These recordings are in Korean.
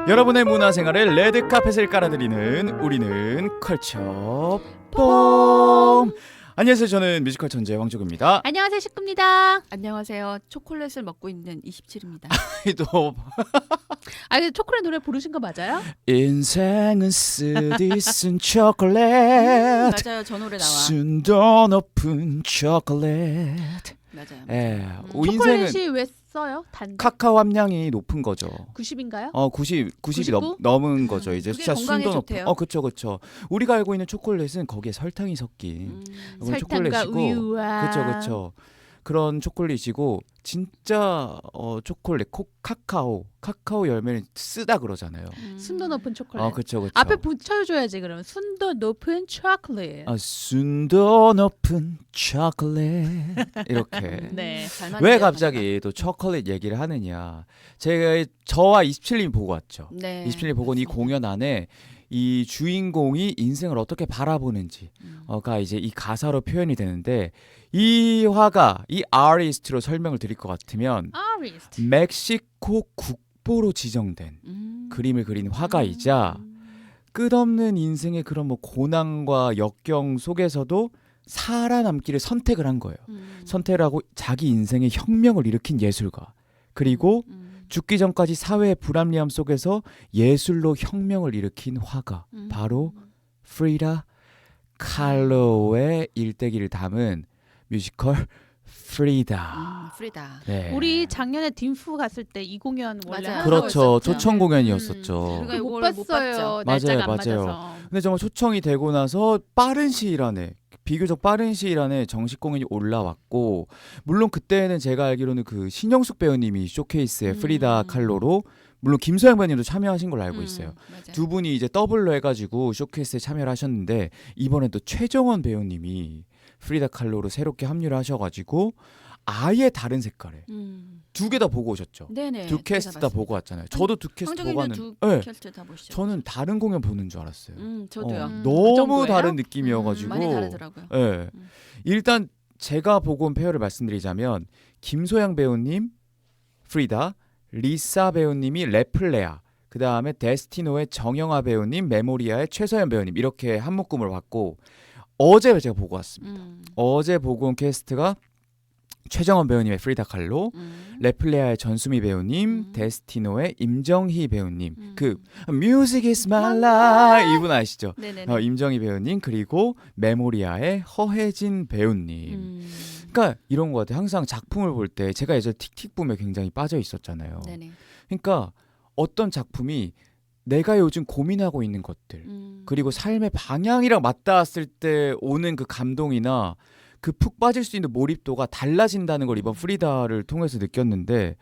여러분의 문화생활에 레드카펫을 깔아드리는 우리는 컬처 봄. 안녕하세요. 저는 뮤지컬 천재 황조규입니다. 안녕하세요, 식구입니다. 안녕하세요. 초콜릿을 먹고 있는 27입니다. 또 근데 초콜릿 노래 부르신 거 맞아요? 인생은 쓰디쓴 초콜릿, 맞아요. 저 노래 나와. 순도 높은 초콜릿. 맞아요. 예, 초콜릿이 인생은 왜 써요? 단 카카오 함량이 높은 거죠. 90인가요? 90이 99? 넘은 거죠. 이제 그게 숫자 건강에 순도 좋대요. 높은. 그렇죠. 우리가 알고 있는 초콜릿은 거기에 설탕이 섞인 그런 설탕과 초콜릿이고, 우유와 그렇죠. 그런 초콜릿이고, 진짜 초콜릿, 카카오 열매를 쓰다 그러잖아요. 순도 높은 초콜릿. 그렇죠. 앞에 붙여줘야지 그러면 순도 높은 초콜릿. 순도 높은 초콜릿 이렇게. 네. 잘 왜 맞네요, 갑자기 또 초콜릿 얘기를 하느냐? 저와 27님 보고 왔죠. 네. 27님 보고 이 맞습니다. 공연 안에 이 주인공이 인생을 어떻게 바라보는지가 이제 이 가사로 표현이 되는데, 이 화가 이 아리스트로 설명을 드릴 것 같으면 아리스트. 멕시코 국보로 지정된 그림을 그린 화가이자 끝없는 인생의 그런 뭐 고난과 역경 속에서도 살아남기를 선택을 한 거예요. 선택을 하고 자기 인생의 혁명을 일으킨 예술가, 그리고 죽기 전까지 사회의 불합리함 속에서 예술로 혁명을 일으킨 화가, 바로 프리다 칼로의 일대기를 담은 뮤지컬 프리다. 프리다. 네. 우리 작년에 dimfu 갔을 때 이 공연 원래 맞아요. 하고 그렇죠. 있었죠. 초청 공연이었었죠. 우리가 못 이걸 못 봤어요. 봤죠. 날짜가 안 맞아요. 맞아서. 근데 정말 초청이 되고 나서 빠른 시일 안에, 비교적 빠른 시일 안에 정식 공연이 올라왔고, 물론 그때는 제가 알기로는 그 신영숙 배우님이 쇼케이스에 프리다 칼로로, 물론 김소영 배우님도 참여하신 걸로 알고 있어요. 맞아요. 두 분이 이제 더블로 해가지고 쇼케이스에 참여를 하셨는데, 이번엔 또 최정원 배우님이 프리다 칼로로 새롭게 합류를 하셔가지고 아예 다른 색깔의 두 개 다 보고 오셨죠. 네네. 두 캐스트 다 보고 왔잖아요. 저도 두 캐스트 보고 황정일도 왔는데, 두 네, 캐스트 다 보시죠. 저는 다른 공연 보는 줄 알았어요. 저도요. 그 너무 정도예요? 다른 느낌이어가지고. 많이 다르더라고요. 네. 일단 제가 보고 온 페어를 말씀드리자면, 김소영 배우님 프리다, 리사 배우님이 레플레아, 그 다음에 데스티노의 정영아 배우님, 메모리아의 최서연 배우님, 이렇게 한 묶음을 봤고, 어제 제가 보고 왔습니다. 어제 보고 온 캐스트가 최정원 배우님의 프리다 칼로, 레플레아의 전수미 배우님, 데스티노의 임정희 배우님, 그 Music is my life 이분 아시죠? 네네네. 임정희 배우님, 그리고 메모리아의 허혜진 배우님. 그러니까 이런 것 같아요. 항상 작품을 볼 때 제가 예전에 틱틱붐에 굉장히 빠져 있었잖아요. 네네. 그러니까 어떤 작품이 내가 요즘 고민하고 있는 것들, 그리고 삶의 방향이랑 맞닿았을 때 오는 그 감동이나 그 푹 빠질 수 있는 몰입도가 달라진다는 걸 이번 프리다를 통해서 느꼈는데,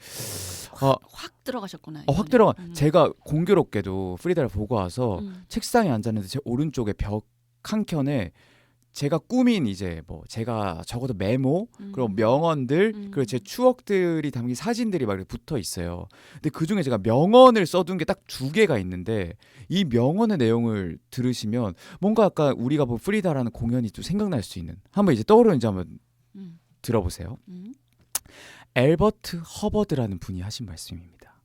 확 들어가셨구나. 확 들어가. 제가 공교롭게도 프리다를 보고 와서 책상에 앉았는데 제 오른쪽에 벽 한 켠에 제가 꾸민 이제 뭐 제가 적어도 메모, 그리고 명언들, 그리고 제 추억들이 담긴 사진들이 막 이렇게 붙어 있어요. 근데 그 중에 제가 명언을 써둔 게 딱 2개가 있는데, 이 명언의 내용을 들으시면 뭔가 약간 우리가 본 프리다라는 공연이 좀 생각날 수 있는, 한번 이제 떠오르는지 한번 들어보세요. 앨버트 허버드라는 분이 하신 말씀입니다.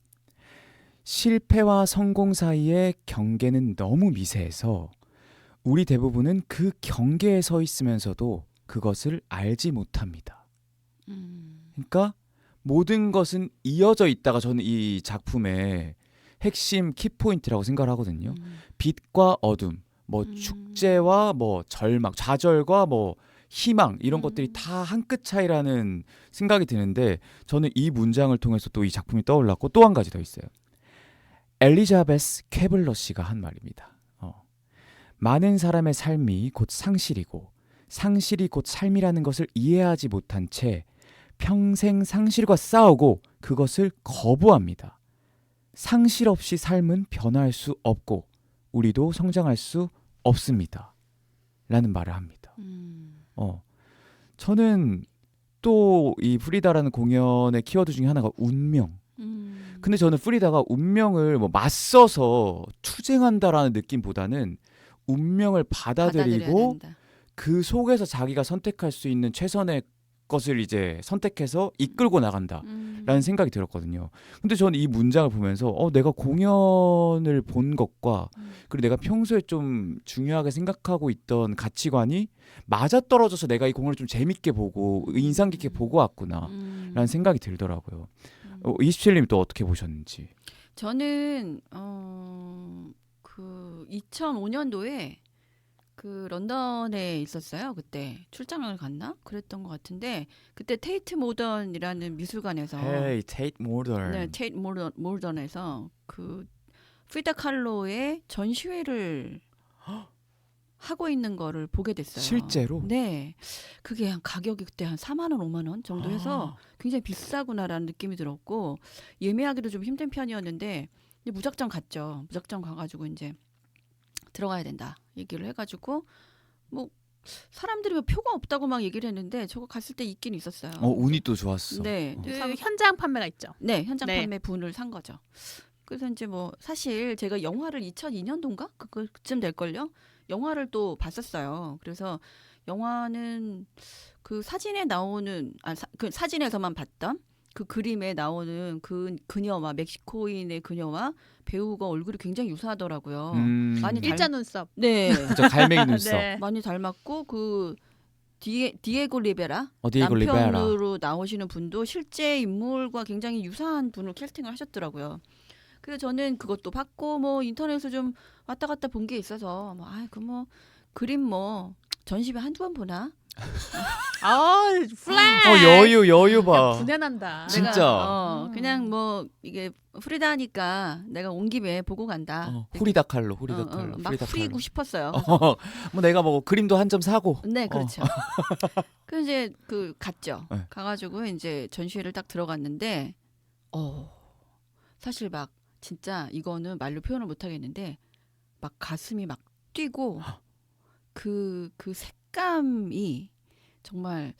실패와 성공 사이의 경계는 너무 미세해서 우리 대부분은 그 경계에 서 있으면서도 그것을 알지 못합니다. 그러니까 모든 것은 이어져 있다가 저는 이 작품의 핵심 키포인트라고 생각을 하거든요. 빛과 어둠, 뭐 축제와 뭐 절망, 좌절과 뭐 희망, 이런 것들이 다 한 끗 차이라는 생각이 드는데, 저는 이 문장을 통해서 또 이 작품이 떠올랐고, 또 한 가지 더 있어요. 엘리자베스 쾌블러 씨가 한 말입니다. 많은 사람의 삶이 곧 상실이고 상실이 곧 삶이라는 것을 이해하지 못한 채 평생 상실과 싸우고 그것을 거부합니다. 상실 없이 삶은 변화할 수 없고 우리도 성장할 수 없습니다. 라는 말을 합니다. 저는 또 이 프리다라는 공연의 키워드 중에 하나가 운명. 근데 저는 프리다가 운명을 뭐 맞서서 투쟁한다라는 느낌보다는 운명을 받아들이고 그 속에서 자기가 선택할 수 있는 최선의 것을 이제 선택해서 이끌고 나간다. 라는 생각이 들었거든요. 근데 저는 이 문장을 보면서 내가 공연을 본 것과 그리고 내가 평소에 좀 중요하게 생각하고 있던 가치관이 맞아떨어져서 내가 이 공연을 좀 재밌게 보고 인상 깊게 보고 왔구나 라는 생각이 들더라고요. 27님이 또 어떻게 보셨는지. 저는 그 2005년도에 그 런던에 있었어요. 그때 출장을 갔나? 그랬던 것 같은데 그때 테이트 모던이라는 미술관에서 Hey, Tate Modern. 네, 테이트 모던에서 그 프리다 칼로의 전시회를 하고 있는 거를 보게 됐어요. 실제로? 네. 그게 한 가격이 그때 한 4만 원, 5만 원 정도 해서 굉장히 비싸구나라는 느낌이 들었고 예매하기도 좀 힘든 편이었는데 무작정 갔죠. 무작정 가가지고 이제 들어가야 된다 얘기를 해가지고 뭐 사람들이 뭐 표가 없다고 막 얘기를 했는데 저거 갔을 때 있긴 있었어요. 운이 또 좋았어. 네. 그 현장 판매가 있죠. 네, 현장 네. 판매 분을 산 거죠. 그래서 이제 뭐 사실 제가 영화를 2002년도인가 그쯤 될 걸요. 영화를 또 봤었어요. 그래서 영화는 그 사진에 나오는 그 사진에서만 봤던 그 그림에 나오는 그 그녀와 멕시코인의 그녀와 배우가 얼굴이 굉장히 유사하더라고요. 많이 일자 눈썹. 네. 그죠, 갈매기 눈썹. 네. 많이 닮았고 그 디에고 리베라 디에고 리베라. 남편으로 나오시는 분도 실제 인물과 굉장히 유사한 분을 캐스팅을 하셨더라고요. 그래서 저는 그것도 봤고 뭐 인터넷에서 좀 왔다 갔다 본 게 있어서 뭐 그림 뭐 전시회 한두 번 보나? 플렉. 여유 봐. 분해난다. 진짜. 내가, 그냥 뭐 이게 프리다니까 내가 온 김에 보고 간다. 후리다 칼로. 막 후리고 싶었어요. 뭐 내가 뭐 그림도 한 점 사고. 네, 그렇죠. 그 이제 그 갔죠. 네. 가가지고 이제 전시회를 딱 들어갔는데, 사실 막 진짜 이거는 말로 표현을 못 하겠는데, 막 가슴이 막 뛰고 그 색감이 정말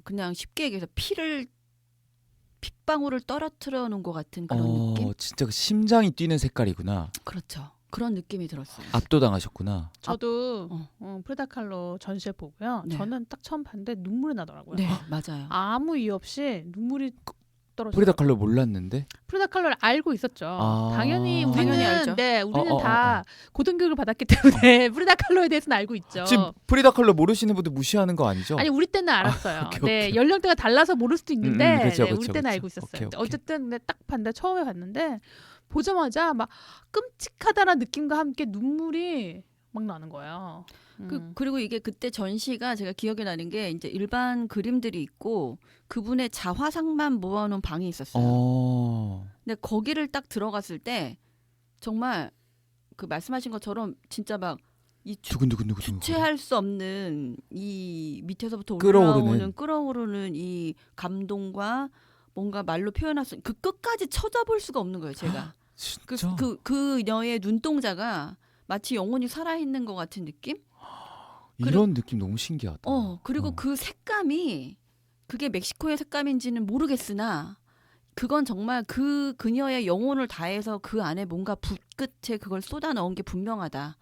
그냥 쉽게 얘기해서 핏방울을 떨어뜨려 놓은 것 같은 그런 느낌. 진짜 그 심장이 뛰는 색깔이구나. 그렇죠. 그런 느낌이 들었어요. 압도당하셨구나. 저도 프리다 칼로 전시회 보고요. 네. 저는 딱 처음 봤는데 눈물이 나더라고요. 네, 맞아요. 아무 이유 없이 눈물이 떨어져요. 프리다 칼로 몰랐는데? 프리다 칼로를 알고 있었죠. 당연히 우리는 당연히 알죠. 네, 우리는 다 고등교육을 받았기 때문에 프리다 칼로에 대해서는 알고 있죠. 지금 프리다 칼로 모르시는 분들 무시하는 거 아니죠? 아니 우리 때는 알았어요. 오케이, 네, 오케이. 연령대가 달라서 모를 수도 있는데 그쵸, 네, 우리 그쵸, 때는 그쵸. 알고 있었어요. 오케이. 어쨌든 근데 딱 봤는데 처음에 봤는데 보자마자 막 끔찍하다는 느낌과 함께 눈물이 막 나는 거예요. 그리고 이게 그때 전시가 제가 기억에 나는 게 이제 일반 그림들이 있고 그분의 자화상만 모아놓은 방이 있었어요. 근데 거기를 딱 들어갔을 때 정말 그 말씀하신 것처럼 진짜 막 이 두근두근두근. 주체할 수 없는 이 밑에서부터 끌어오르는 이 감동과 뭔가 말로 표현할 수 그 끝까지 쳐다볼 수가 없는 거예요. 제가 진짜? 그녀의 눈동자가 마치 영혼이 살아있는 것 같은 느낌? 이런 느낌 너무 신기하다. 그리고 그 색감이 그게 멕시코의 색감인지는 모르겠으나 그건 정말 그 그녀의 영혼을 다해서 그 안에 뭔가 붓 끝에 그걸 쏟아 넣은 게 분명하다.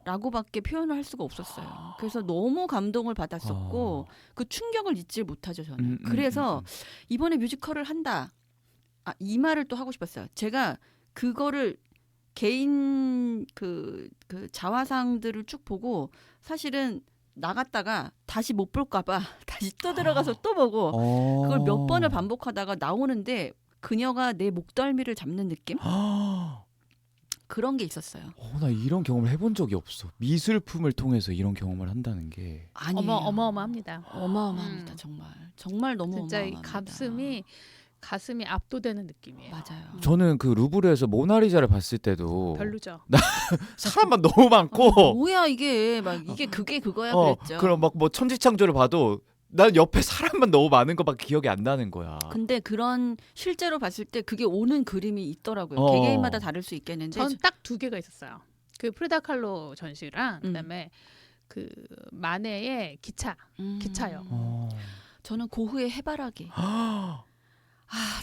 라고밖에 표현을 할 수가 없었어요. 그래서 너무 감동을 받았었고 그 충격을 잊지 못하죠 저는. 그래서 이번에 뮤지컬을 한다. 이 말을 또 하고 싶었어요. 제가 그거를 개인 그 자화상들을 쭉 보고 사실은 나갔다가 다시 못 볼까봐 다시 또 들어가서 또 보고 그걸 몇 번을 반복하다가 나오는데 그녀가 내 목덜미를 잡는 느낌? 그런 게 있었어요. 나 이런 경험을 해본 적이 없어. 미술품을 통해서 이런 경험을 한다는 게. 아니에요. 어마어마합니다. 어마어마합니다. 정말 너무 진짜 이 어마어마합니다. 가슴이 압도되는 느낌이에요. 맞아요. 저는 그 루브르에서 모나리자를 봤을 때도 별로죠. 사람만 너무 많고 뭐야 이게 막 이게 그게 그거야 그랬죠. 그럼 막 뭐 천지창조를 봐도 난 옆에 사람만 너무 많은 것밖에 기억이 안 나는 거야. 근데 그런 실제로 봤을 때 그게 오는 그림이 있더라고요. 개개인마다 다를 수 있겠는데 전 딱 두 개가 있었어요. 그 프리다 칼로 전시랑 그다음에 그 마네의 기차요. 저는 고흐의 해바라기.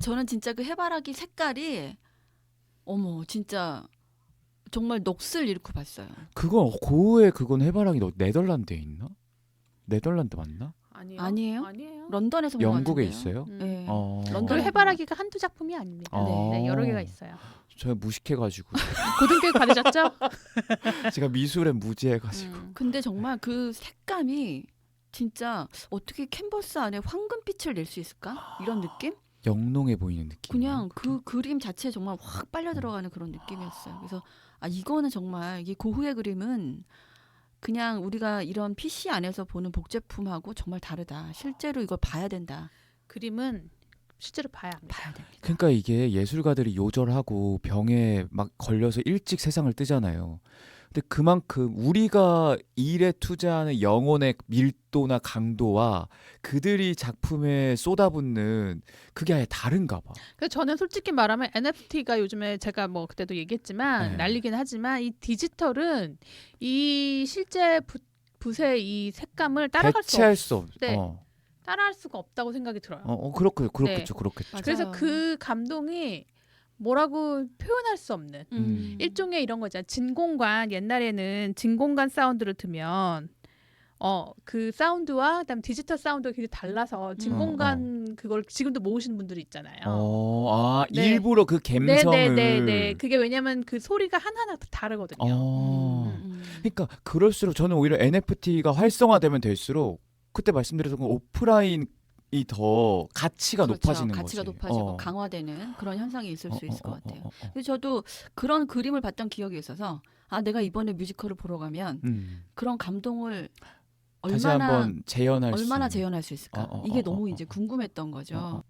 저는 진짜 그 해바라기 색깔이 진짜 정말 넋을 잃고 봤어요. 그건 고흐의 그건 해바라기 네덜란드에 있나? 네덜란드 맞나? 아니에요? 런던에서 본 것 영국에 같은데요. 있어요? 네. 런던 그리고 해바라기가 한두 작품이 아닙니다. 네, 여러 개가 있어요. 저 무식해가지고 고등교육 받으셨죠? 제가 미술에 무지해가지고. 근데 정말 그 색감이 진짜 어떻게 캔버스 안에 황금빛을 낼 수 있을까? 이런 느낌? 영롱해 보이는 느낌. 그냥 그 그림 자체에 정말 확 빨려 들어가는 그런 느낌이었어요. 그래서 이거는 정말 이게 고흐의 그림은 그냥 우리가 이런 PC 안에서 보는 복제품하고 정말 다르다. 실제로 이걸 봐야 된다. 그림은 실제로 봐야 합니다. 봐야 됩니다. 그러니까 이게 예술가들이 요절하고 병에 막 걸려서 일찍 세상을 뜨잖아요. 근데 그만큼 우리가 일에 투자하는 영혼의 밀도나 강도와 그들이 작품에 쏟아붓는 그게 아예 다른가 봐. 그래서 저는 솔직히 말하면 NFT가 요즘에 제가 뭐 그때도 얘기했지만 네. 난리긴 하지만 이 디지털은 이 실제 붓의 이 색감을 따라갈 수 대체할 수 없. 네. 따라할 수가 없다고 생각이 들어요. 그렇겠죠, 네. 그렇겠죠. 맞아요. 그래서 그 감동이 뭐라고 표현할 수 없는 일종의 이런 거잖아요. 진공관 옛날에는 진공관 사운드를 들으면 그 사운드와 그다음 디지털 사운드가 굉장히 달라서 진공관 그걸 지금도 모으시는 분들이 있잖아요. 네. 일부러 그 감성을. 네. 그게 왜냐면 그 소리가 하나하나 다 다르거든요. 그러니까 그럴수록 저는 오히려 NFT가 활성화되면 될수록 그때 말씀드렸던 건 오프라인이 더 가치가 그렇죠. 높아지는 가치가 거지. 높아지고 강화되는 그런 현상이 있을 수 있을 것 같아요. 그래서 저도 그런 그림을 봤던 기억이 있어서 내가 이번에 뮤지컬을 보러 가면 그런 감동을 다시 한번 얼마나 재현할 수 있을까? 이게 너무 이제 궁금했던 거죠.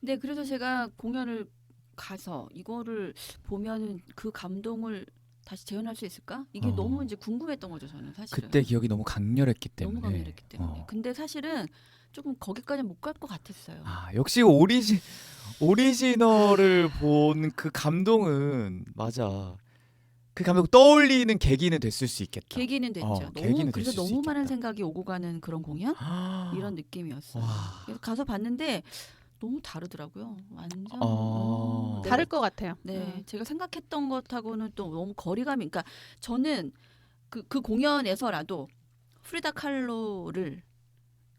근데 그래서 제가 공연을 가서 이거를 보면은 그 감동을 다시 재현할 수 있을까? 이게 너무 이제 궁금했던 거죠, 저는 사실은. 그때 기억이 너무 강렬했기 때문에. 너무 강렬했기 때문에. 근데 사실은 조금 거기까지 못 갈 것 같았어요. 역시 오리지널을 본 그 감동은 맞아. 그 감동 떠올리는 계기는 됐을 수 있겠다. 계기는 됐죠. 계기는 그래서 됐을 수 너무 많은 있겠다. 생각이 오고 가는 그런 공연 이런 느낌이었어요. 그래서 가서 봤는데 너무 다르더라고요. 완전 다를 것 같아요. 네, 제가 생각했던 것하고는 또 너무 거리감이. 그러니까 저는 그 공연에서라도 프리다 칼로를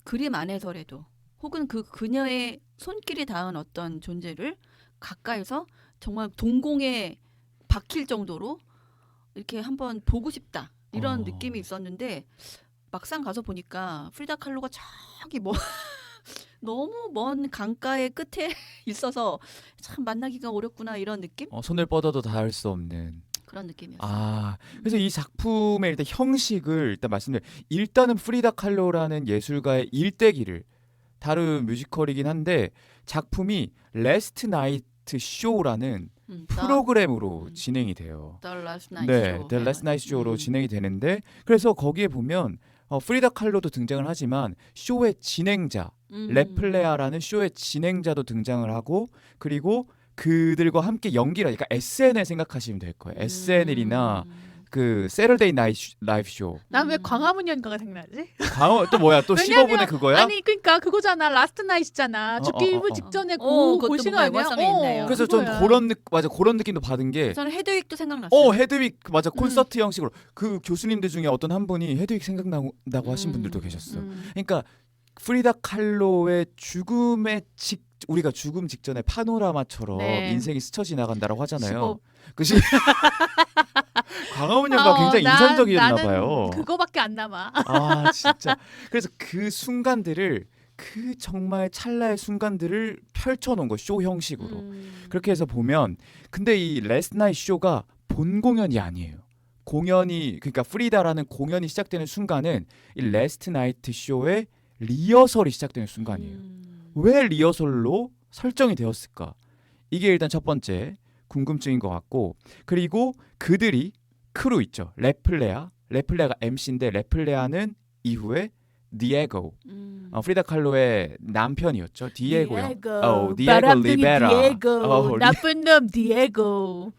그림 안에서라도 혹은 그 그녀의 손길이 닿은 어떤 존재를 가까이서 정말 동공에 박힐 정도로 이렇게 한번 보고 싶다 이런 느낌이 있었는데 막상 가서 보니까 프리다 칼로가 저기 너무 먼 강가의 끝에 있어서 참 만나기가 어렵구나 이런 느낌? 손을 뻗어도 닿을 수 없는 그런 느낌이었어요. 그래서 이 작품의 일단 형식을 일단 말씀드려. 일단은 프리다 칼로라는 예술가의 일대기를 다룬 뮤지컬이긴 한데 작품이 레스트 나이트 쇼라는 프로그램으로 진행이 돼요. The Last Night 네, Show. The Last Night Show로 진행이 되는데 그래서 거기에 보면 프리다 칼로도 등장을 하지만 쇼의 진행자 레플레아라는 쇼의 진행자도 등장을 하고 그리고 그들과 함께 연기를 그러니까 SNL 생각하시면 될 거예요. SNL이나 그 세터데이 나이트 라이브 쇼. 난 왜 광화문 연가가 생각나지? 또 뭐야? 또 왜냐면 15분의 그거야? 아니 그러니까 그거잖아. 라스트 나잇이잖아. 죽기 일부 직전에 그것도 그 뭔가 시간이야. 연관성이 있네요. 그래서 전 그런 느낌도 받은 게 저는 헤드윅도 생각났어요. 헤드윅 맞아. 콘서트 형식으로 그 교수님들 중에 어떤 한 분이 헤드윅 생각난다고 하신 분들도 계셨어. 그러니까 프리다 칼로의 우리가 죽음 직전에 파노라마처럼 네. 인생이 스쳐 지나간다라고 하잖아요. 15. 광화문 연가 굉장히 인상적이었나 봐요. 그거밖에 안 남아. 진짜. 그래서 그 순간들을 그 정말 찰나의 순간들을 펼쳐놓은 거 쇼 형식으로. 그렇게 해서 보면 근데 이 레스트 나잇 쇼가 본 공연이 아니에요. 그러니까 프리다라는 공연이 시작되는 순간은 이 레스트 나이트 쇼의 리허설이 시작되는 순간이에요. 왜 리허설로 설정이 되었을까? 이게 일단 첫 번째 궁금증인 것 같고 그리고 그들이 크루 있죠. 레플레아가 MC인데 레플레아는 이후에 디에고 프리다 칼로의 남편이었죠. 디에고요. 디에고 리베라. 나쁜 놈 디에고.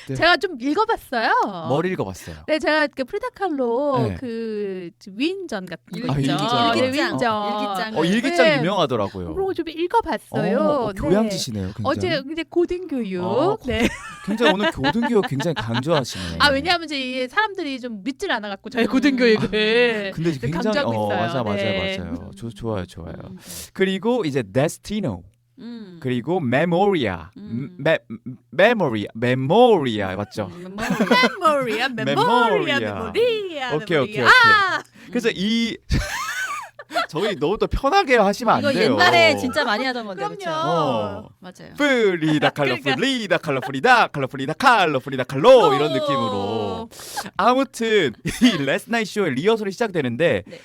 네. 제가 좀 읽어봤어요. 뭘 읽어봤어요? 네, 제가 그 프리다 칼로 네. 그 위인전 같은 거 아, 있죠. 일기장. 네, 일기장. 위인전. 일기장. 일기장 네. 유명하더라고요. 그런 거 좀 읽어봤어요. 네. 교양지시네요. 굉장히. 어제 이제 고등교육. 네. 굉장히 오늘 고등교육 굉장히 강조하시네. 아 왜냐하면 이제 이 사람들이 좀 믿질 않아갖고 저희 고등교육을 근데 굉장히 강조하고 있어요. 맞아요. 네. 좋아요. 그리고 이제 데스티노 그리고 메모리아 메모리아 맞죠? 메모리아. 메모리아. 오케이. 그래서 이 저희 너무 또 편하게 하시면 이거 안 돼요. 옛날에 진짜 많이 하던 건데. 그럼요. 그렇죠? 맞아요. 프리다 칼로 칼로 이런 느낌으로 아무튼 이 레스 나잇 쇼의 리허설이 시작되는데 네.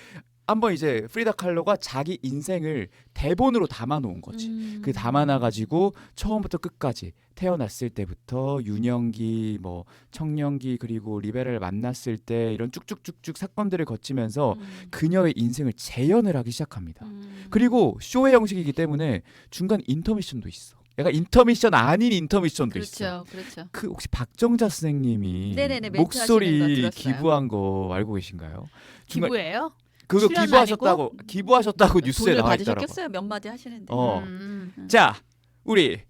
한번 이제 프리다 칼로가 자기 인생을 대본으로 담아놓은 거지. 그 담아놔가지고 처음부터 끝까지 태어났을 때부터 유년기, 뭐 청년기 그리고 리베라를 만났을 때 이런 쭉쭉쭉쭉 사건들을 거치면서 그녀의 인생을 재현을 하기 시작합니다. 그리고 쇼의 형식이기 때문에 중간 인터미션도 있어. 약간 인터미션 아닌 인터미션도 있어. 그렇죠. 그 혹시 박정자 선생님이 네네네, 멘트 하시는 거 목소리 들었어요. 기부한 거 알고 계신가요? 중간 기부예요? 그거 출연 기부하셨다고 뉴스에 돈을 나와 있더라고. 받으셨겠어요. 몇 마디 하시는데. 자, 우리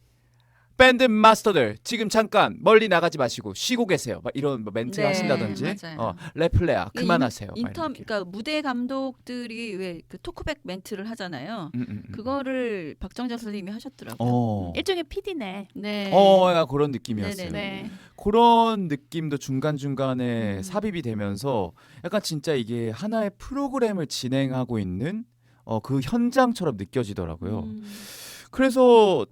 밴드 마스터들 지금 잠깐 멀리 나가지 마시고 쉬고 계세요. 막 이런 뭐 멘트 네, 하신다든지. 맞아요. 레플레야 그만하세요. 막 이렇게. 그러니까 무대 감독들이 왜 그 토크백 멘트를 하잖아요. 그거를 박정자 선생님이 하셨더라고요. 일종의 PD네. 네. 약간 그런 느낌이었어요. 네네네. 그런 느낌도 중간중간에 음. 삽입이 되면서 약간 진짜 이게 하나의 프로그램을 진행하고 있는 그 현장처럼 느껴지더라고요. 그래서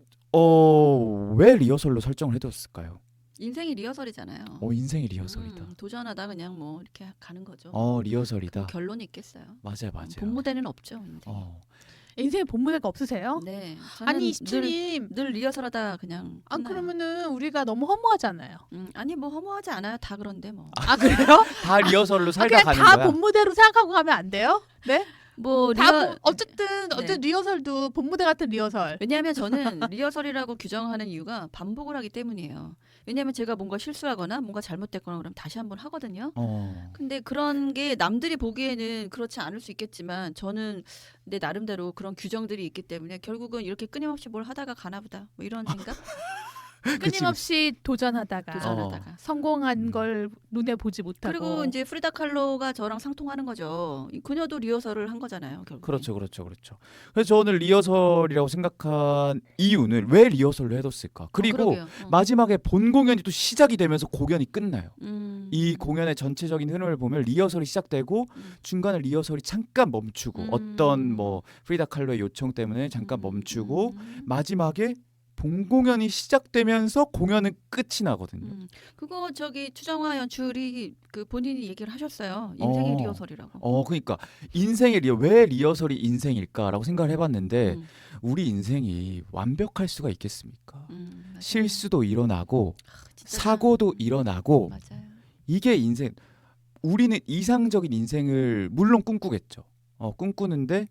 왜 리허설로 설정을 해뒀을까요? 인생이 리허설이잖아요. 인생이 리허설이다. 도전하다 그냥 뭐 이렇게 가는 거죠. 리허설이다. 그 결론이 있겠어요. 맞아요. 본무대는 없죠. 인생. 인생에 본무대가 없으세요? 네. 아니 이수님. 늘 리허설하다 그냥. 아 끝나요. 그러면은 우리가 너무 허무하잖아요. 아니 뭐 허무하지 않아요. 다 그런데 뭐. 아 그래요? 다 리허설로 살다 그냥 가는 다 거야. 본무대로 생각하고 가면 안 돼요? 네? 뭐 어쨌든 리허설도 본무대 같은 리허설. 왜냐하면 저는 리허설이라고 규정하는 이유가 반복을 하기 때문이에요. 왜냐하면 제가 뭔가 실수하거나 뭔가 잘못됐거나 그러면 다시 한번 하거든요. 근데 그런 게 남들이 보기에는 그렇지 않을 수 있겠지만 저는 내 나름대로 그런 규정들이 있기 때문에 결국은 이렇게 끊임없이 뭘 하다가 가나 보다. 뭐 이런 생각? 끊임없이 도전하다가 성공한 걸 눈에 보지 못하고. 그리고 이제 프리다 칼로가 저랑 상통하는 거죠. 그녀도 리허설을 한 거잖아요. 결국. 그렇죠. 그래서 저는 리허설이라고 생각한 이유는 왜 리허설로 해뒀을까? 그리고 마지막에 본 공연이 또 시작이 되면서 공연이 끝나요. 이 공연의 전체적인 흐름을 보면 리허설이 시작되고 중간에 리허설이 잠깐 멈추고 어떤 뭐 프리다 칼로의 요청 때문에 잠깐 멈추고 마지막에 본 공연이 시작되면서 공연은 끝이 나거든요. 그거 추정화 연출이 그 본인이 얘기를 하셨어요. 인생의 리허설이라고. 그러니까 왜 리허설이 인생일까라고 생각을 해봤는데 우리 인생이 완벽할 수가 있겠습니까? 실수도 일어나고 사고도 일어나고 맞아요. 이게 인생. 우리는 이상적인 인생을 물론 꿈꾸겠죠. 꿈꾸는데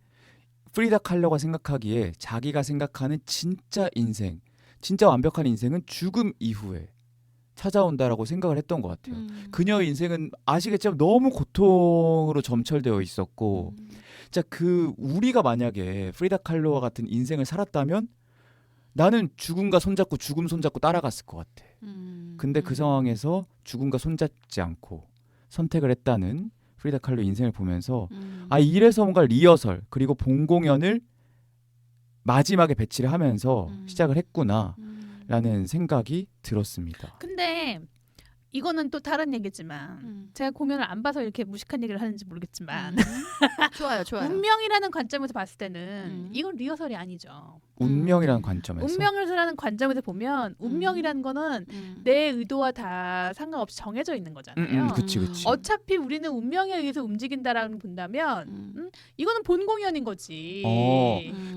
프리다 칼로가 생각하기에 자기가 생각하는 진짜 인생, 진짜 완벽한 인생은 죽음 이후에 찾아온다라고 생각을 했던 것 같아요. 그녀의 인생은 아시겠지만 너무 고통으로 점철되어 있었고, 자, 우리가 만약에 프리다 칼로와 같은 인생을 살았다면 나는 죽음과 손잡고 죽음 손잡고 따라갔을 것 같아. 근데 그 상황에서 죽음과 손잡지 않고 선택을 했다는 프리다 칼로 인생을 보면서 이래서 뭔가 리허설 그리고 본 공연을 마지막에 배치를 하면서 시작을 했구나라는 생각이 들었습니다. 근데 이거는 또 다른 얘기지만 제가 공연을 안 봐서 이렇게 무식한 얘기를 하는지 모르겠지만 좋아요. 운명이라는 관점에서 봤을 때는 이건 리허설이 아니죠. 운명이라는 관점에서. 운명이라는 관점에서 보면 운명이라는 거는 내 의도와 다 상관없이 정해져 있는 거잖아요. 그치. 어차피 우리는 운명에 의해서 움직인다라고 본다면 이거는 본 공연인 거지.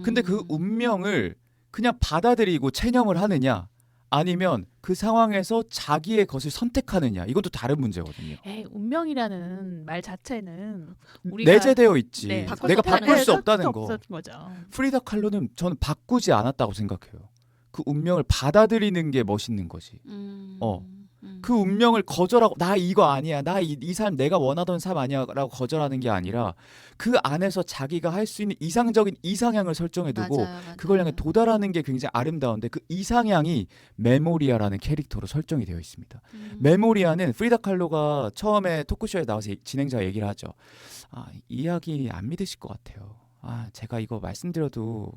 근데 그 운명을 그냥 받아들이고 체념을 하느냐 아니면 그 상황에서 자기의 것을 선택하느냐, 이것도 다른 문제거든요. 운명이라는 말 자체는 우리가 내재되어 있지. 네, 내가 바꿀 수 없다는 거. 거죠. 프리다 칼로는 저는 바꾸지 않았다고 생각해요. 그 운명을 받아들이는 게 멋있는 거지. 그 운명을 거절하고 나 이거 아니야. 나 이 삶 내가 원하던 삶 아니야라고 거절하는 게 아니라 그 안에서 자기가 할 수 있는 이상적인 이상향을 설정해 두고 맞아요. 그걸 향해 도달하는 게 굉장히 아름다운데 그 이상향이 메모리아라는 캐릭터로 설정이 되어 있습니다. 메모리아는 프리다 칼로가 처음에 토크쇼에 나와서 진행자 얘기를 하죠. 이야기 안 믿으실 것 같아요. 제가 이거 말씀드려도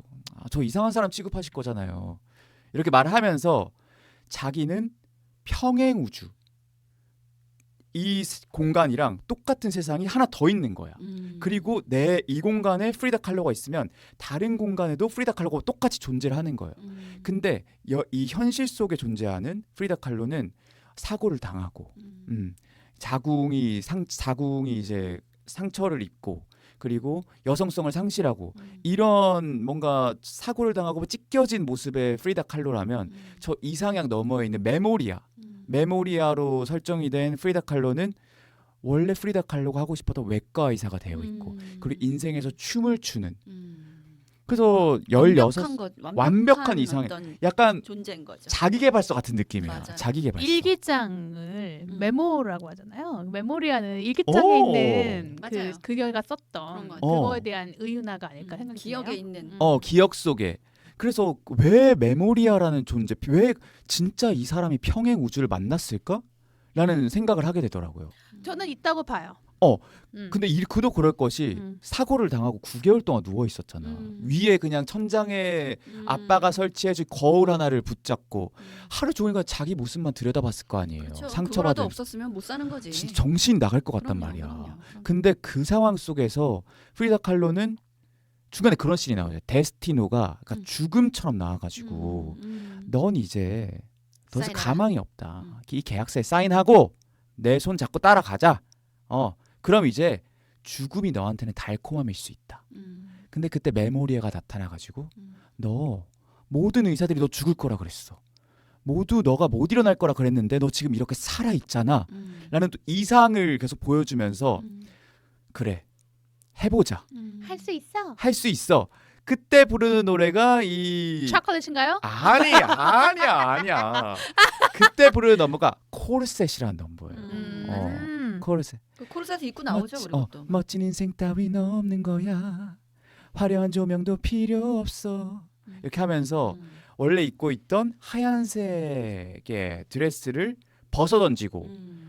저 이상한 사람 취급하실 거잖아요. 이렇게 말하면서 자기는 평행 우주 이 공간이랑 똑같은 세상이 하나 더 있는 거야. 그리고 내 이 공간에 프리다 칼로가 있으면 다른 공간에도 프리다 칼로가 똑같이 존재를 하는 거예요. 근데 이 현실 속에 존재하는 프리다 칼로는 사고를 당하고 자궁이 이제 상처를 입고 그리고 여성성을 상실하고 이런 뭔가 사고를 당하고 찢겨진 모습의 프리다 칼로라면 저 이상향 너머에 있는 메모리아로 설정이 된 프리다 칼로는 원래 프리다 칼로가 하고 싶었던 외과 의사가 되어 있고 그리고 인생에서 춤을 추는 그래서 16 완벽한 이상해. 약간 존재인 거죠. 자기계발서 같은 느낌이에요. 맞아요. 자기계발서. 일기장을 메모라고 하잖아요. 메모리아는 일기장에 있는 맞아요. 그녀가 그런 썼던 것 같아요. 그거에 대한 의윤화가 아닐까 생각이 기억에 드네요. 있는 기억 속에. 그래서 왜 메모리아라는 존재, 왜 진짜 이 사람이 평행 우주를 만났을까? 라는 생각을 하게 되더라고요. 저는 있다고 봐요. 근데 그도 그럴 것이 사고를 당하고 9개월 동안 누워 있었잖아. 위에 그냥 천장에 아빠가 설치해준 거울 하나를 붙잡고 하루 종일 자기 모습만 들여다봤을 거 아니에요. 그렇죠. 그거라도 상처받은. 없었으면 못 사는 거지. 진짜 정신 나갈 것 같단 그럼요, 말이야. 그럼요. 근데 그 상황 속에서 프리다 칼로는 중간에 그런 씬이 나와요. 데스티노가 그러니까 죽음처럼 나와가지고 넌 이제 더 이상 사인해라. 가망이 없다. 이 계약서에 사인하고 내 손 잡고 따라가자. 그럼 이제 죽음이 너한테는 달콤함일 수 있다. 근데 그때 메모리아가 나타나가지고 너 모든 의사들이 너 죽을 거라 그랬어. 모두 너가 못 일어날 거라 그랬는데 너 지금 이렇게 살아있잖아. 라는 또 이상을 계속 보여주면서 그래 해보자. 할 수 있어. 할 수 있어. 그때 부르는 노래가 이 초콜릿인가요? 아니야. 그때 부르는 넘버가 코르셋이라는 넘버예요. 코르셋. 그 코르셋 입고 나오죠, 그리고 또. 멋진 인생 따윈 없는 거야. 화려한 조명도 필요 없어. 이렇게 하면서 원래 입고 있던 하얀색의 드레스를 벗어 던지고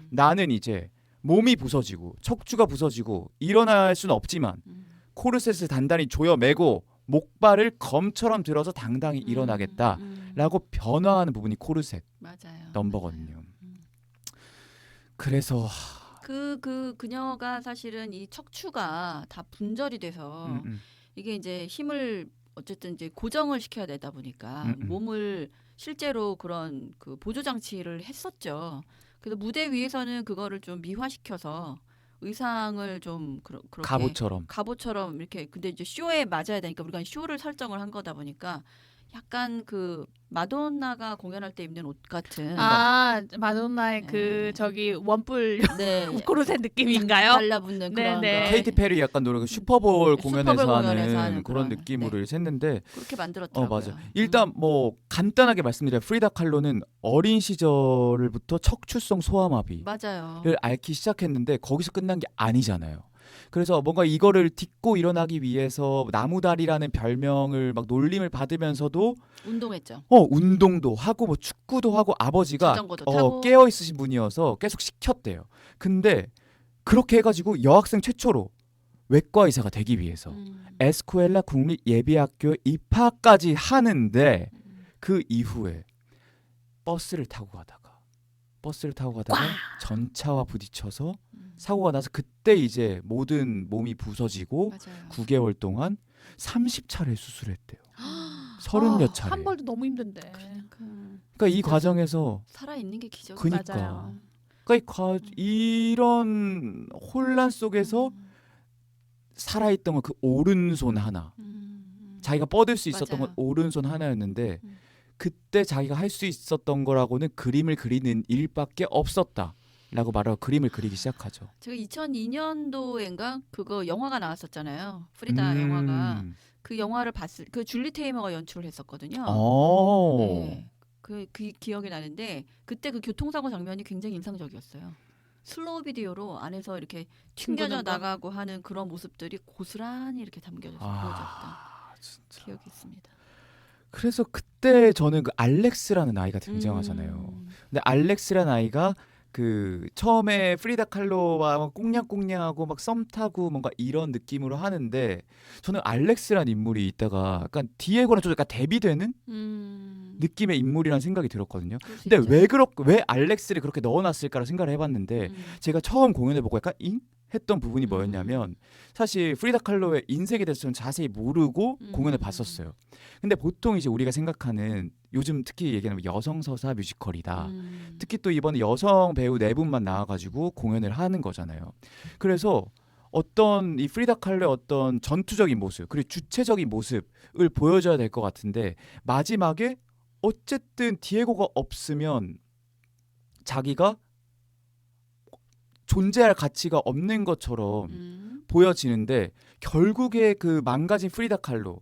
나는 이제 몸이 부서지고 척추가 부서지고 일어날 수는 없지만 코르셋을 단단히 조여매고 목발을 검처럼 들어서 당당히 일어나겠다라고 변화하는 부분이 코르셋 맞아요. 넘버거든요. 그래서 그녀가 사실은 이 척추가 다 분절이 돼서 이게 이제 힘을 어쨌든 이제 고정을 시켜야 되다 보니까 몸을 실제로 그런 그 보조 장치를 했었죠. 그래서 무대 위에서는 그거를 좀 미화시켜서 의상을 좀 그렇게 갑옷처럼 이렇게 근데 이제 쇼에 맞아야 되니까 우리가 쇼를 설정을 한 거다 보니까 약간 그 마돈나가 공연할 때 입는 옷 같은 마돈나의 그 저기 원뿔 네. 코르셋 느낌인가요? 달라붙는 그런 네. 거. 케이티 페리 약간 노래 슈퍼볼 공연에서 공연에서 하는 하는 그런 그런, 느낌으로 했는데 그렇게 만들었더라고요. 맞아. 일단 뭐 간단하게 말씀드리면 프리다 칼로는 어린 시절부터 척추성 소아마비를 맞아요. 앓기 시작했는데 거기서 끝난 게 아니잖아요. 그래서 뭔가 이거를 딛고 일어나기 위해서 나무다리라는 별명을 막 놀림을 받으면서도 운동했죠. 운동도 하고 뭐 축구도 하고 아버지가 자전거도 타고. 깨어 있으신 분이어서 계속 시켰대요. 근데 그렇게 해가지고 여학생 최초로 외과 의사가 되기 위해서 에스쿠엘라 국립예비학교에 입학까지 하는데 그 이후에 버스를 타고 가다가 전차와 부딪혀서 사고가 나서 그때 이제 모든 몸이 부서지고 맞아요. 9개월 동안 30차례 수술했대요. 30여 차례. 한 벌도 너무 힘든데. 그러니까 이 과정에서 살아 있는 게 기적. 그니까. 맞아요. 그러니까 이런 혼란 속에서 살아있던 건 그 오른손 하나. 자기가 뻗을 수 있었던 맞아요. 건 오른손 하나였는데 그때 자기가 할 수 있었던 거라고는 그림을 그리는 일밖에 없었다. 라고 말하고 그림을 그리기 시작하죠. 제가 2002년도인가 그거 영화가 나왔었잖아요. 프리다 영화가. 그 영화를 봤을 그 줄리 테이머가 연출을 했었거든요. 네. 그 기억이 나는데 그때 그 교통사고 장면이 굉장히 인상적이었어요. 슬로우 비디오로 안에서 이렇게 튕겨져 나가고 하는 그런 모습들이 고스란히 이렇게 담겨져서 보여졌다. 진짜. 기억이 있습니다. 그래서 그때 저는 그 알렉스라는 아이가 등장하잖아요. 근데 알렉스라는 아이가 그 처음에 프리다 칼로와 막 꽁냥꽁냥하고 막 썸 타고 뭔가 이런 느낌으로 하는데 저는 알렉스라는 인물이 있다가 약간 디에고랑 좀 약간 대비되는 느낌의 인물이라는 생각이 들었거든요. 근데 왜 알렉스를 그렇게 넣어놨을까를 생각을 해봤는데 제가 처음 공연을 보고 약간 잉? 했던 부분이 뭐였냐면 사실 프리다 칼로의 인생에 대해서는 자세히 모르고 공연을 봤었어요. 근데 보통 이제 우리가 생각하는 요즘 특히 얘기하는 여성 서사 뮤지컬이다. 특히 또 이번에 여성 배우 4분만 나와가지고 공연을 하는 거잖아요. 그래서 어떤 이 프리다 칼로의 어떤 전투적인 모습 그리고 주체적인 모습을 보여줘야 될 것 같은데 마지막에 어쨌든 디에고가 없으면 자기가 존재할 가치가 없는 것처럼 보여지는데 결국에 그 망가진 프리다 칼로를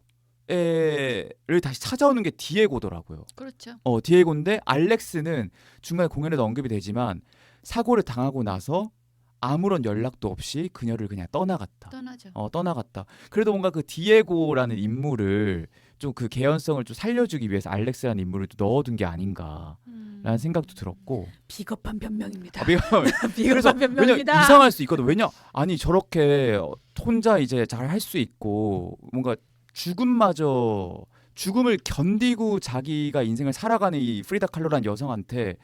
다시 찾아오는 게 디에고더라고요. 그렇죠. 디에고인데 알렉스는 중간에 공연에도 언급이 되지만 사고를 당하고 나서 아무런 연락도 없이 그녀를 그냥 떠나갔다. 떠나죠. 떠나갔다. 그래도 뭔가 그 디에고라는 인물을 좀 그 개연성을 좀 살려주기 위해서 알렉스라는 인물을 또 넣어둔 게 아닌가라는 생각도 들었고. 비겁한 변명입니다. 그래서 비겁한 왜냐 변명입니다. 이상할 수 있거든. 왜냐 아니 저렇게 혼자 이제 잘 할 수 있고 뭔가 죽음을 견디고 자기가 인생을 살아가는 이 프리다 칼로라는 여성한테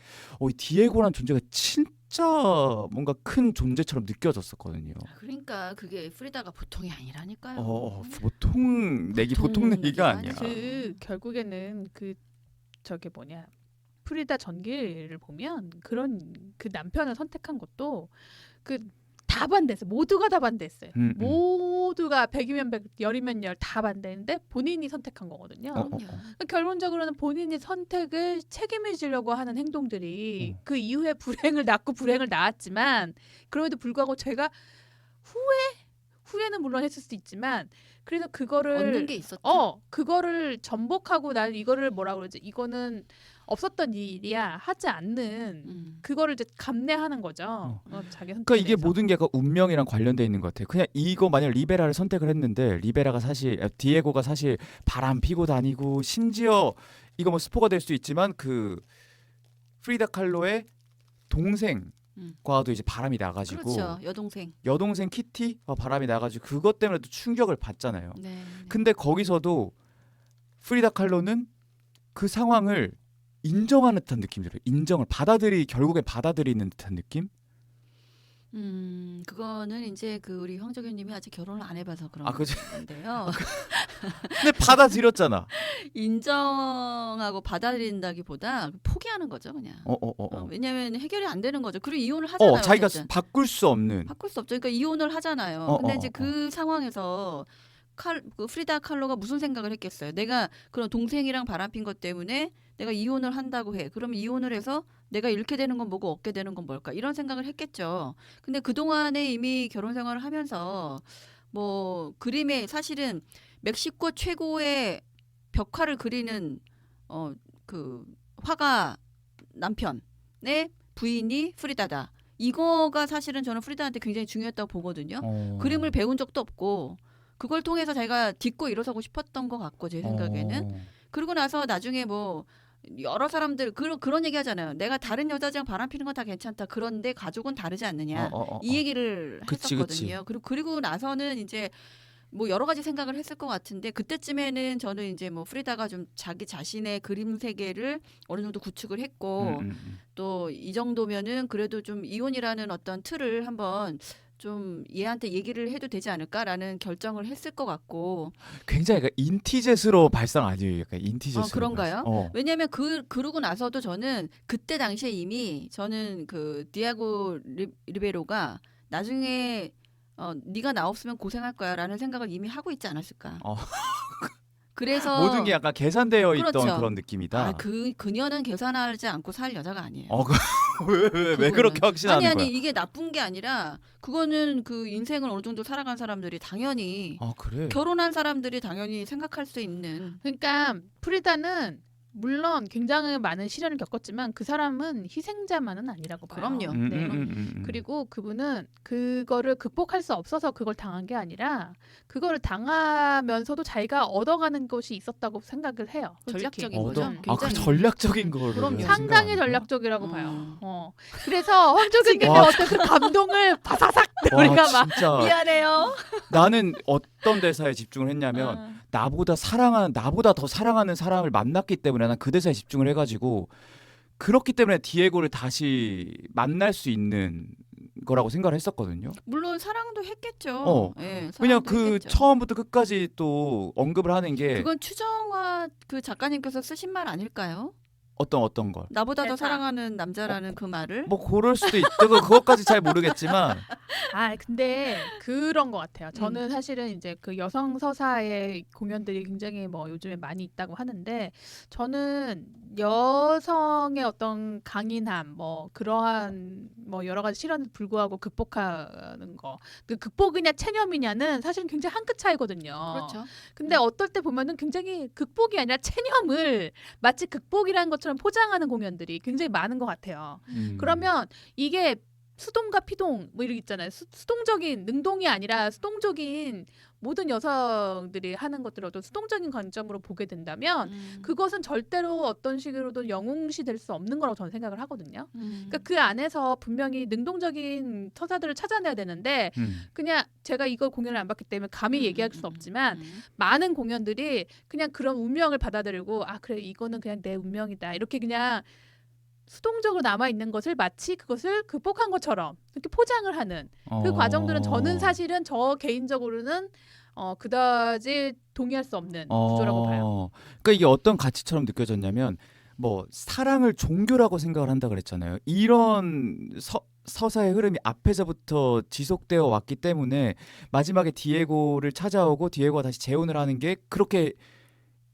이 디에고라는 존재가 진짜 뭔가 큰 존재처럼 느껴졌었거든요. 그러니까 그게 프리다가 보통이 아니라니까요. 보통 내기가 아니야. 그 결국에는 그 저게 뭐냐 프리다 전기를 보면 그런 그 남편을 선택한 것도 그 다 반대했어요. 모두가 다 반대했어요. 모두가 100이면 100, 10이면 10 다 반대했는데 본인이 선택한 거거든요. 그러니까 결론적으로는 본인이 선택을 책임을 지려고 하는 행동들이 그 이후에 불행을 낳고 불행을 낳았지만 그럼에도 불구하고 제가 후회는 물론 했을 수 있지만 그래서 그거를 얻는 게 있었죠. 그거를 전복하고 난 이거를 뭐라 그러지? 이거는 없었던 일이야 하지 않는 그거를 이제 감내하는 거죠. 자기 선택에 그러니까 이게 대해서. 모든 게 약간 운명이랑 관련돼 있는 것 같아요. 그냥 이거 만약 리베라를 선택을 했는데 리베라가 사실 디에고가 사실 바람 피고 다니고 심지어 이거 뭐 스포가 될 수 있지만 그 프리다 칼로의 동생과도 이제 바람이 나가지고 그렇죠. 여동생 키티와 바람이 나가지고 그것 때문에 또 충격을 받잖아요. 네. 근데 거기서도 프리다 칼로는 그 상황을 인정하는 듯한 느낌이 들어요. 결국엔 받아들이는 듯한 느낌? 그거는 이제 그 우리 황정현님이 아직 결혼을 안 해봐서 그런 건데요. 근데 받아들였잖아. 인정하고 받아들인다기보다 포기하는 거죠, 그냥. 왜냐하면 해결이 안 되는 거죠. 그리고 이혼을 하잖아요. 자기가 어쨌든. 바꿀 수 없는. 바꿀 수 없죠. 그러니까 이혼을 하잖아요. 근데 이제 그 상황에서 그 프리다 칼로가 무슨 생각을 했겠어요. 내가 그런 동생이랑 바람핀 것 때문에 내가 이혼을 한다고 해. 그러면 이혼을 해서 내가 잃게 되는 건 뭐고 얻게 되는 건 뭘까? 이런 생각을 했겠죠. 근데 그동안에 이미 결혼 생활을 하면서 뭐 그림에 사실은 멕시코 최고의 벽화를 그리는 그 화가 남편의 부인이 프리다다. 이거가 사실은 저는 프리다한테 굉장히 중요했다고 보거든요. 그림을 배운 적도 없고 그걸 통해서 제가 딛고 일어서고 싶었던 것 같고 제 생각에는. 그러고 나서 나중에 뭐 여러 사람들 그런 얘기 하잖아요. 내가 다른 여자랑 바람피는 건 다 괜찮다. 그런데 가족은 다르지 않느냐. 이 얘기를 했었거든요. 그리고 나서는 이제 뭐 여러 가지 생각을 했을 것 같은데 그때쯤에는 저는 이제 뭐 프리다가 좀 자기 자신의 그림 세계를 어느 정도 구축을 했고 또 이 정도면은 그래도 좀 이혼이라는 어떤 틀을 한번 좀 얘한테 얘기를 해도 되지 않을까라는 결정을 했을 것 같고 굉장히 인티젯으로 발상 아니에요? 약간 인티젯으로 그런가요? 왜냐하면 그러고 나서도 저는 그때 당시에 이미 저는 그 디에고 리베로가 나중에 네가 나 없으면 고생할 거야라는 생각을 이미 하고 있지 않았을까. 그래서 모든 게 약간 계산되어 있던 그렇죠. 그런 느낌이다. 그녀는 계산하지 않고 살 여자가 아니에요. 왜 그렇게 확신하는 거야? 아니 이게 나쁜 게 아니라 그거는 그 인생을 어느 정도 살아간 사람들이 당연히 그래? 결혼한 사람들이 당연히 생각할 수 있는. 그러니까 프리다는 물론 굉장히 많은 시련을 겪었지만 그 사람은 희생자만은 아니라고 봐요. 그럼요. 네. 그리고 그분은 그거를 극복할 수 없어서 그걸 당한 게 아니라 그거를 당하면서도 자기가 얻어가는 것이 있었다고 생각을 해요. 솔직히. 전략적인 거죠. 그 굉장히. 전략적인 거를 그럼요. 상당히 전략적이라고 봐요. 그래서 황정균님의 와, 어떤 그 감동을 바사삭 우리가 막 진짜 미안해요. 나는 어떤 대사에 집중을 했냐면 나보다 더 사랑하는 사람을 만났기 때문에 난 그 대사에 집중을 해가지고 그렇기 때문에 디에고를 다시 만날 수 있는 거라고 생각을 했었거든요. 물론 사랑도 했겠죠. 예, 왜냐면 사랑도 그 했겠죠. 처음부터 끝까지 또 언급을 하는 게 그건 추정화 그 작가님께서 쓰신 말 아닐까요? 어떤 걸. 나보다 더 대사. 사랑하는 남자라는 그 말을. 뭐 그럴 수도 있고 그것까지 잘 모르겠지만 근데 그런 것 같아요. 저는 사실은 이제 그 여성 서사의 공연들이 굉장히 뭐 요즘에 많이 있다고 하는데 저는 여성의 어떤 강인함 뭐 그러한 뭐 여러 가지 시련을 불구하고 극복하는 거 그 극복이냐 체념이냐는 사실은 굉장히 한 끗 차이거든요. 그렇죠. 근데 어떨 때 보면은 굉장히 극복이 아니라 체념을 마치 극복이라는 것처럼 포장하는 공연들이 굉장히 많은 것 같아요. 그러면 이게 수동과 피동 뭐 이렇게 있잖아요. 수동적인 능동이 아니라 수동적인 모든 여성들이 하는 것들을 어떤 수동적인 관점으로 보게 된다면 그것은 절대로 어떤 식으로도 영웅시될 수 없는 거라고 저는 생각을 하거든요. 그러니까 그 안에서 분명히 능동적인 서사들을 찾아내야 되는데 그냥 제가 이걸 공연을 안 봤기 때문에 감히 얘기할 수는 없지만 많은 공연들이 그냥 그런 운명을 받아들이고 그래 이거는 그냥 내 운명이다 이렇게 그냥 수동적으로 남아 있는 것을 마치 그것을 극복한 것처럼 이렇게 포장을 하는 그 과정들은 저는 사실은 저 개인적으로는 그다지 동의할 수 없는 구조라고 봐요. 그러니까 이게 어떤 가치처럼 느껴졌냐면 뭐 사랑을 종교라고 생각을 한다 그랬잖아요. 이런 서사의 흐름이 앞에서부터 지속되어 왔기 때문에 마지막에 디에고를 찾아오고 디에고가 다시 재혼을 하는 게 그렇게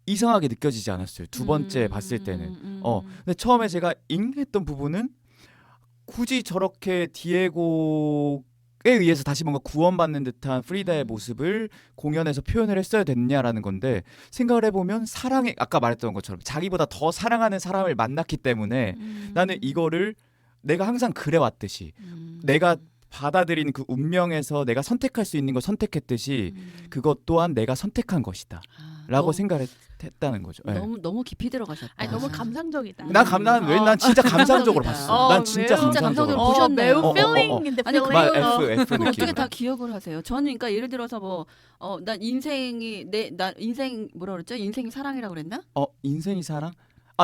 이상하게 느껴지지 않았어요. 두 번째 봤을 때는. 근데 처음에 제가 했던 부분은 굳이 저렇게 디에고에 의해서 다시 뭔가 구원받는 듯한 프리다의 모습을 공연에서 표현을 했어야 됐냐라는 건데 생각을 해보면 아까 말했던 것처럼 자기보다 더 사랑하는 사람을 만났기 때문에 나는 이거를 내가 항상 그래왔듯이 내가 받아들인 그 운명에서 내가 선택할 수 있는 걸 선택했듯이 그것 또한 내가 선택한 것이다 라고 생각을 했다는 거죠. 너무 깊이 들어가셨다. 너무 감상적이다. 난 진짜 감상적으로 봤어. 난 진짜 매우 감상적으로 감상적으로 봤어. 보셨네요. 매우 feeling인데 아니, feeling. F 그걸 어떻게 느낌. 다 기억을 하세요? 저는 그러니까 예를 들어서 난 인생 뭐라 그랬죠? 인생이 사랑이라고 그랬나? 인생이 사랑?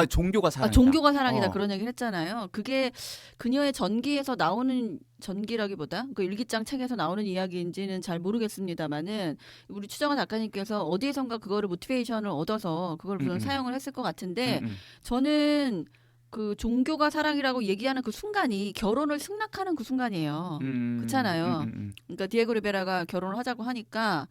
종교가 사랑. 종교가 사랑이다 그런 얘기를 했잖아요. 그게 그녀의 전기에서 나오는 전기라기보다 그 일기장 책에서 나오는 이야기인지는 잘 모르겠습니다만은 우리 추정화 작가님께서 어디에선가 그거를 모티베이션을 얻어서 그걸 물론 사용을 했을 것 같은데 저는 그 종교가 사랑이라고 얘기하는 그 순간이 결혼을 승낙하는 그 순간이에요. 그렇잖아요. 그러니까 디에고 리베라가 결혼을 하자고 하니까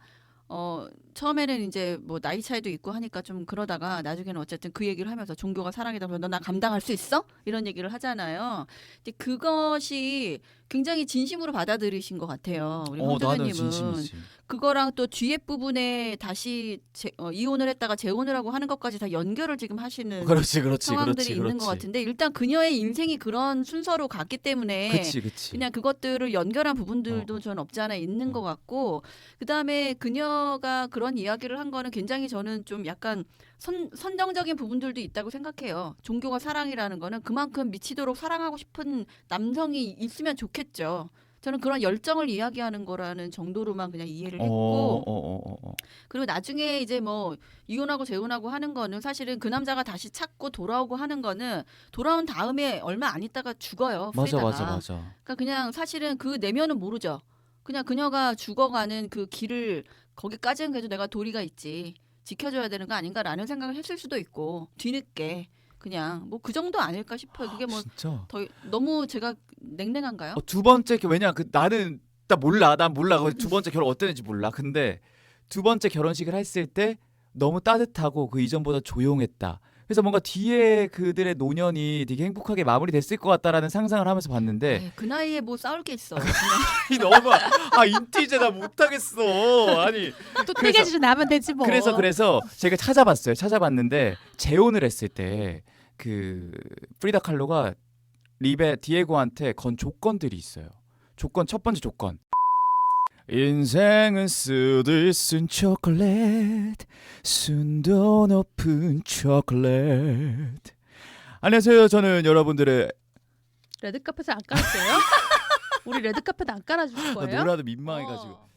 처음에는 이제 뭐 나이 차이도 있고 하니까 좀 그러다가 나중에는 어쨌든 그 얘기를 하면서 종교가 사랑이다 그러면 너 나 감당할 수 있어? 이런 얘기를 하잖아요. 근데 그것이 굉장히 진심으로 받아들이신 것 같아요. 우리 나는 황정현님은 진심이지. 그거랑 또 뒤에 부분에 다시 이혼을 했다가 재혼을 하고 하는 것까지 다 연결을 지금 하시는 그렇지. 상황들이 있는 것 같은데 일단 그녀의 인생이 그런 순서로 갔기 때문에 그치. 그냥 그것들을 연결한 부분들도 전 없지 않아 있는 것 같고 그다음에 그녀가 그런 이야기를 한 거는 굉장히 저는 좀 약간 선정적인 부분들도 있다고 생각해요. 종교가 사랑이라는 거는 그만큼 미치도록 사랑하고 싶은 남성이 있으면 좋겠죠. 저는 그런 열정을 이야기하는 거라는 정도로만 그냥 이해를 했고 그리고 나중에 이제 뭐 이혼하고 재혼하고 하는 거는 사실은 그 남자가 다시 찾고 돌아오고 하는 거는 돌아온 다음에 얼마 안 있다가 죽어요. 프리다가. 맞아. 그러니까 그냥 사실은 그 내면은 모르죠. 그냥 그녀가 죽어가는 그 길을 거기까지는 그래도 내가 도리가 있지. 지켜줘야 되는 거 아닌가라는 생각을 했을 수도 있고 뒤늦게 그냥 뭐 그 정도 아닐까 싶어요. 그게 뭐 진짜. 더 너무 제가 냉랭한가요? 두 번째 왜냐 나는 난 몰라. 두 번째 결혼 어땠는지 몰라. 근데 두 번째 결혼식을 했을 때 너무 따뜻하고 그 이전보다 조용했다. 그래서 뭔가 뒤에 그들의 노년이 되게 행복하게 마무리됐을 것 같다라는 상상을 하면서 봤는데 에이, 그 나이에 뭐 싸울 게 있어. 아니, 너무 인티제 나 못하겠어. 아니 또 그래서- 뜨개질 나면 되지 뭐. 그래서 제가 찾아봤어요. 찾아봤는데 재혼을 했을 때 그 프리다 칼로가 리베 디에고한테 건 조건들이 있어요. 첫 번째 조건. 인생은 쓰듯 쓴 초콜릿, 순도 높은 초콜릿. 안녕하세요. 저는 여러분들의 레드카펫을 안 깔았어요? 우리 레드카펫 안 깔아줄 거예요? 노래하도 민망해가지고.